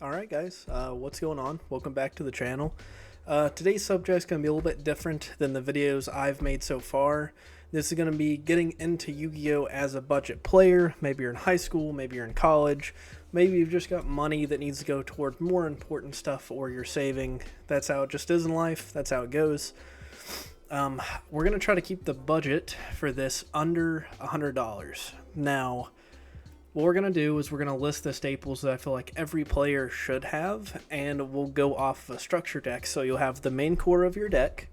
Alright guys, what's going on? Welcome back to the channel. Today's subject is going to be a little bit different than the videos I've made so far. This is going to be getting into Yu-Gi-Oh! As a budget player. Maybe you're in high school, maybe you're in college, maybe you've just got money that needs to go toward more important stuff or you're saving. That's how it just is in life, that's how it goes. We're going to try to keep the budget for this under $100. Now, what we're going to do is we're going to list the staples that I feel like every player should have, and we'll go off a structure deck. So you'll have the main core of your deck.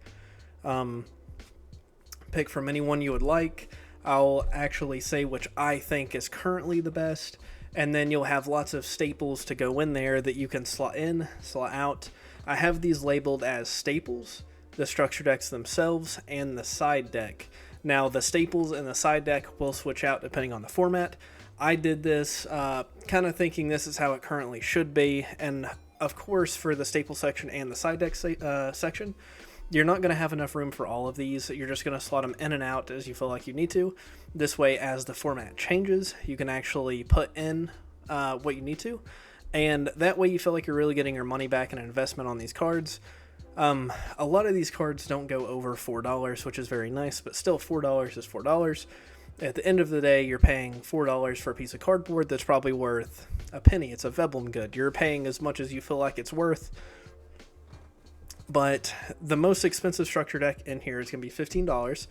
Pick from anyone you would like. I'll actually say which I think is currently the best, and then you'll have lots of staples to go in there that you can slot in, slot out. I have these labeled as staples, the structure decks themselves, and the side deck. Now, the staples and the side deck will switch out depending on the format. I did this kind of thinking this is how it currently should be, and of course for the staple section and the side deck section, you're not going to have enough room for all of these. You're just going to slot them in and out as you feel like you need to. This way, as the format changes, you can actually put in what you need to, and that way you feel like you're really getting your money back in an investment on these cards. A lot of these cards don't go over $4, which is very nice, but still $4 is $4. At the end of the day, you're paying $4 for a piece of cardboard that's probably worth a penny. It's a Veblen good. You're paying as much as you feel like it's worth. But the most expensive structure deck in here is going to be $15.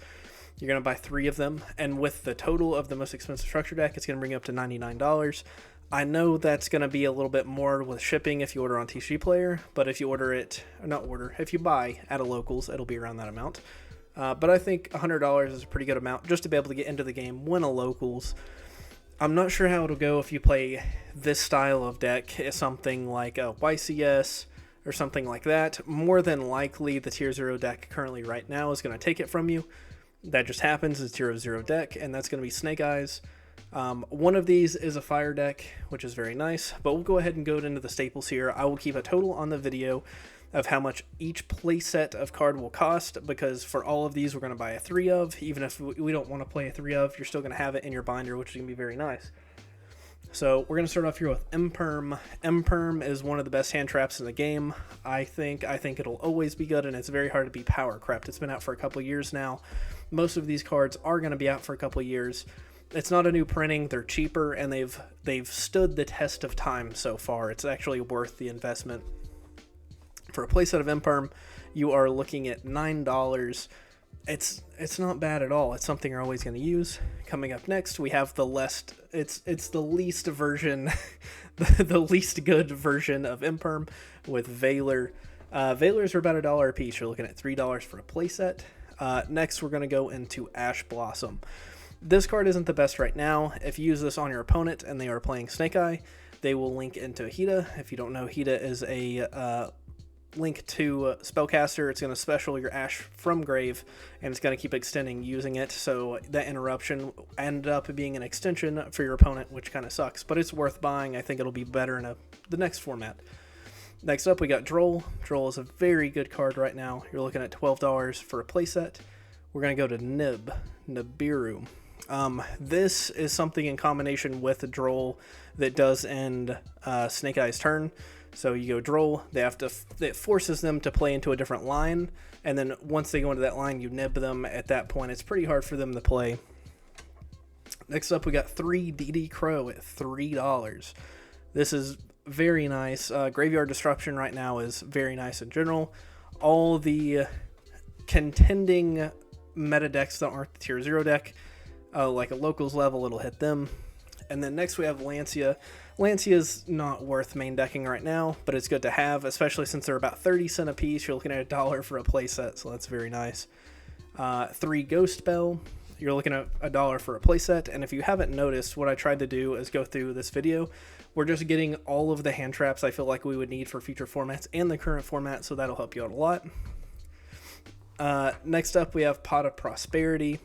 You're going to buy 3 of them. And with the total of the most expensive structure deck, it's going to bring you up to $99. I know that's going to be a little bit more with shipping if you order on TCG Player. But if you order it, or not order, if you buy at a locals, it'll be around that amount. But I think $100 is a pretty good amount just to be able to get into the game, win a locals. I'm not sure how it'll go if you play this style of deck, something like a YCS or something like that. More than likely, the Tier 0 deck currently right now is going to take it from you. That just happens, it's Tier 0 deck, and that's going to be Snake Eyes. One of these is a fire deck, which is very nice, but we'll go ahead and go into the staples here. I will keep a total on the video of how much each playset of card will cost, because for all of these we're going to buy a 3 of. Even if we don't want to play a 3 of, you're still going to have it in your binder, which is going to be very nice. So we're going to start off here with Imperm. Imperm is one of the best hand traps in the game. I think it'll always be good, and it's very hard to be power crept. It's been out for a couple years now. Most of these cards are going to be out for a couple years. It's not a new printing, they're cheaper, and they've stood the test of time so far. It's actually worth the investment. For a playset of Imperm, you are looking at $9. It's not bad at all. It's something you're always going to use. Coming up next, we have the the least version, the least good version of Imperm with Valor. Valors are about $1 a piece. You're looking at $3 for a playset. Next, we're going to go into Ash Blossom. This card isn't the best right now. If you use this on your opponent and they are playing Snake Eye, they will link into Hida. If you don't know, Hida is a link to Spellcaster. It's going to special your Ash from Grave, and it's going to keep extending using it, so that interruption ended up being an extension for your opponent, which kind of sucks, but it's worth buying. I think it'll be better in the next format. Next up, we got Droll. Droll is a very good card right now. You're looking at $12 for a playset. We're going to go to Nibiru. This is something in combination with Droll that does end Snake Eye's turn. So you go Droll, it forces them to play into a different line, and then once they go into that line, you nib them. At that point, it's pretty hard for them to play. Next up, we got 3 DD Crow at $3. This is very nice. Graveyard Disruption right now is very nice in general. All the contending meta decks that aren't the Tier 0 deck, like a locals level, it'll hit them. And then next we have Lancea. Lancea's not worth main decking right now, but it's good to have, especially since they're about 30 cents a piece. You're looking at $1 for a playset, so that's very nice. 3 Ghost Bell. You're looking at $1 for a playset, and if you haven't noticed, what I tried to do is go through this video. We're just getting all of the hand traps I feel like we would need for future formats and the current format, so that'll help you out a lot. Next up, we have Pot of Prosperity.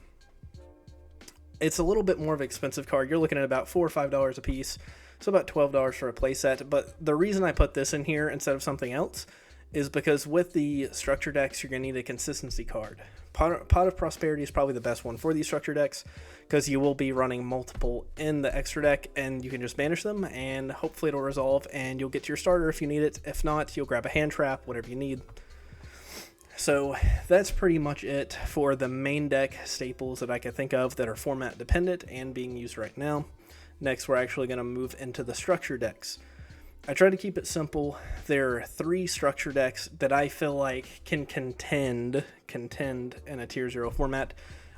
It's a little bit more of an expensive card. You're looking at about $4 or $5 a piece, so about $12 for a playset. But the reason I put this in here instead of something else is because with the structure decks, you're going to need a consistency card. Pot of Prosperity is probably the best one for these structure decks because you will be running multiple in the extra deck, and you can just banish them and hopefully it'll resolve and you'll get to your starter if you need it. If not, you'll grab a hand trap, whatever you need. So that's pretty much it for the main deck staples that I can think of that are format dependent and being used right now. Next, we're actually going to move into the structure decks. I try to keep it simple. There are 3 structure decks that I feel like can contend in a tier 0 format.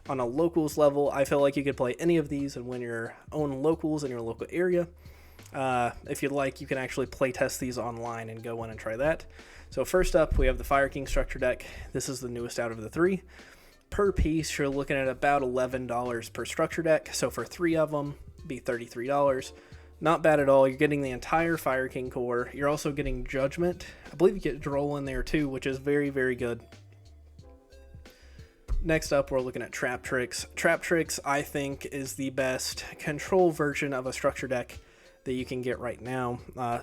On a locals level, I feel like you could play any of these and win your own locals in your local area. If you'd like, you can actually play test these online and go in and try that. So first up, we have the Fire King structure deck. This is the newest out of the 3. Per piece, you're looking at about $11 per structure deck. So for 3 of them, be $33. Not bad at all. You're getting the entire Fire King core. You're also getting Judgment. I believe you get Droll in there too, which is very, very good. Next up, we're looking at TrapTrix. TrapTrix, I think, is the best control version of a structure deck that you can get right now.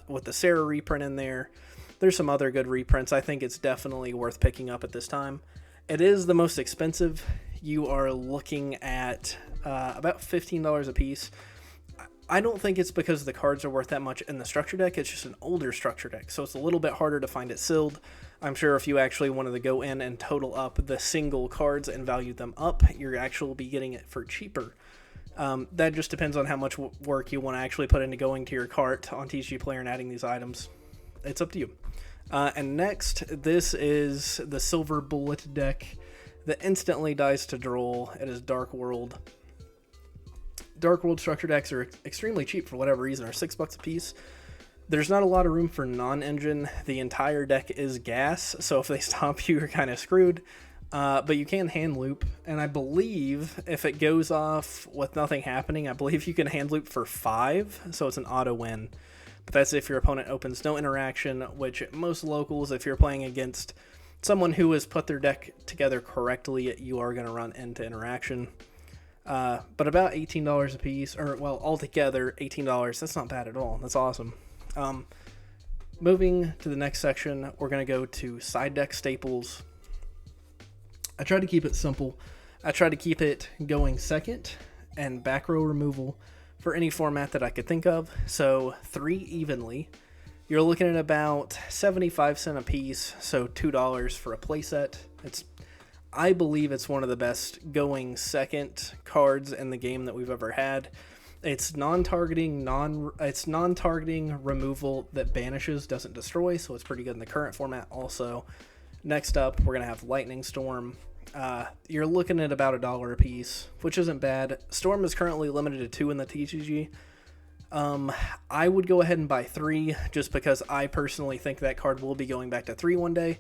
With the Sarah reprint in there, there's some other good reprints. I think it's definitely worth picking up at this time. It is the most expensive. You are looking at about $15 a piece. I don't think it's because the cards are worth that much in the structure deck. It's just an older structure deck, so it's a little bit harder to find it sealed. I'm sure if you actually wanted to go in and total up the single cards and value them up, you're actually be getting it for cheaper. That just depends on how much work you want to actually put into going to your cart on TCG Player and adding these items. It's up to you. And next, this is the Silver Bullet deck that instantly dies to Droll. It is Dark World. Dark World structure decks are extremely cheap for whatever reason, are $6 a piece. There's not a lot of room for non-engine. The entire deck is gas, so if they stop you, you're kind of screwed. But you can hand loop, and I believe if it goes off with nothing happening, I believe you can hand loop for 5, so it's an auto win. But that's if your opponent opens no interaction, which most locals, if you're playing against someone who has put their deck together correctly, you are going to run into interaction. But about $18 a piece, or well, altogether $18. That's not bad at all. That's awesome. Moving to the next section, we're going to go to side deck staples. I try to keep it simple. I try to keep it going second and back row removal for any format that I could think of. So 3 evenly. You're looking at about 75 cents a piece, so $2 for a playset. I believe it's one of the best going second cards in the game that we've ever had. It's non-targeting removal that banishes, doesn't destroy, so it's pretty good in the current format also. Next up, we're going to have Lightning Storm. You're looking at about $1 a piece, which isn't bad. Storm is currently limited to 2 in the TCG. I would go ahead and buy 3 just because I personally think that card will be going back to 3 one day.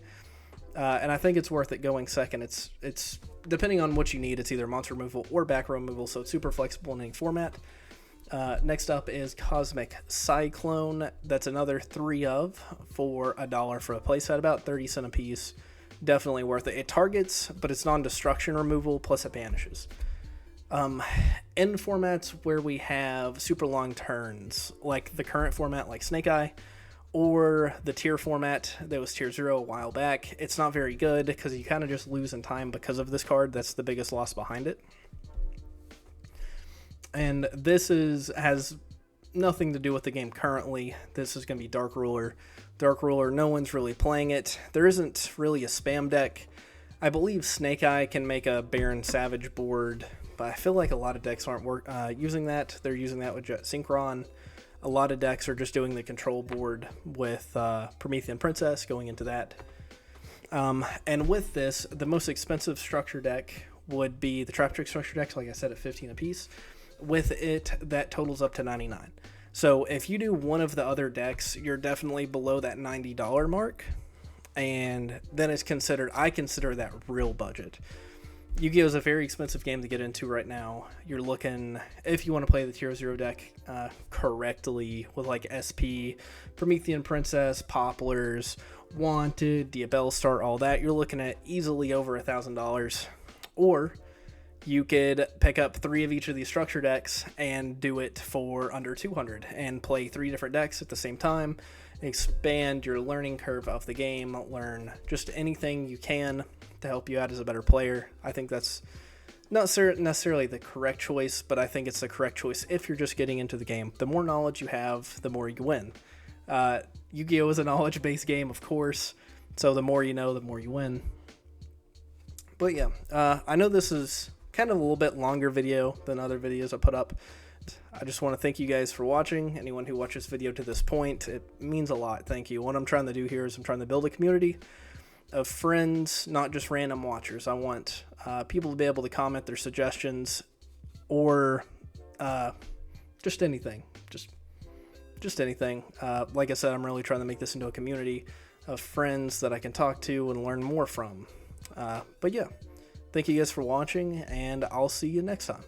And I think it's worth it going second. It's depending on what you need. It's either monster removal or back row removal, so it's super flexible in any format. Next up is Cosmic Cyclone. That's another 3 of for $1 for a playset, about 30 cents a piece. Definitely worth it. It targets, but it's non-destruction removal, plus it banishes. In formats where we have super long turns, like the current format, like Snake Eye, or the tier format that was tier 0 a while back, it's not very good because you kind of just lose in time because of this card. That's the biggest loss behind it. And this has nothing to do with the game currently. This is going to be Dark Ruler. Dark Ruler, no one's really playing it. There isn't really a spam deck. I believe Snake Eye can make a Baron Savage board, but I feel like a lot of decks aren't using that. They're using that with Jet Synchron. A lot of decks are just doing the control board with Promethean Princess, going into that. And with this, the most expensive structure deck would be the TrapTrix structure decks, like I said, at 15 a piece. With it, that totals up to $99. So if you do one of the other decks, you're definitely below that $90 mark. And then it's I consider that real budget. Yu-Gi-Oh! Is a very expensive game to get into right now. You're looking, if you want to play the Tier 0 deck correctly with like SP, Promethean Princess, Poplars, Wanted, Diabell Star, all that, you're looking at easily over $1,000. Or you could pick up 3 of each of these structure decks and do it for under 200 and play 3 different decks at the same time, expand your learning curve of the game, learn just anything you can to help you out as a better player. I think that's not necessarily the correct choice, but I think it's the correct choice if you're just getting into the game. The more knowledge you have, the more you win. Yu-Gi-Oh! Is a knowledge-based game, of course, so the more you know, the more you win. But yeah, I know this is kind of a little bit longer video than other videos I put up. I just want to thank you guys for watching. Anyone who watches this video to this point, it means a lot. Thank you. What I'm trying to do here is I'm trying to build a community of friends, not just random watchers. I want people to be able to comment their suggestions or just anything. Just anything. Like I said, I'm really trying to make this into a community of friends that I can talk to and learn more from. But yeah, thank you guys for watching, and I'll see you next time.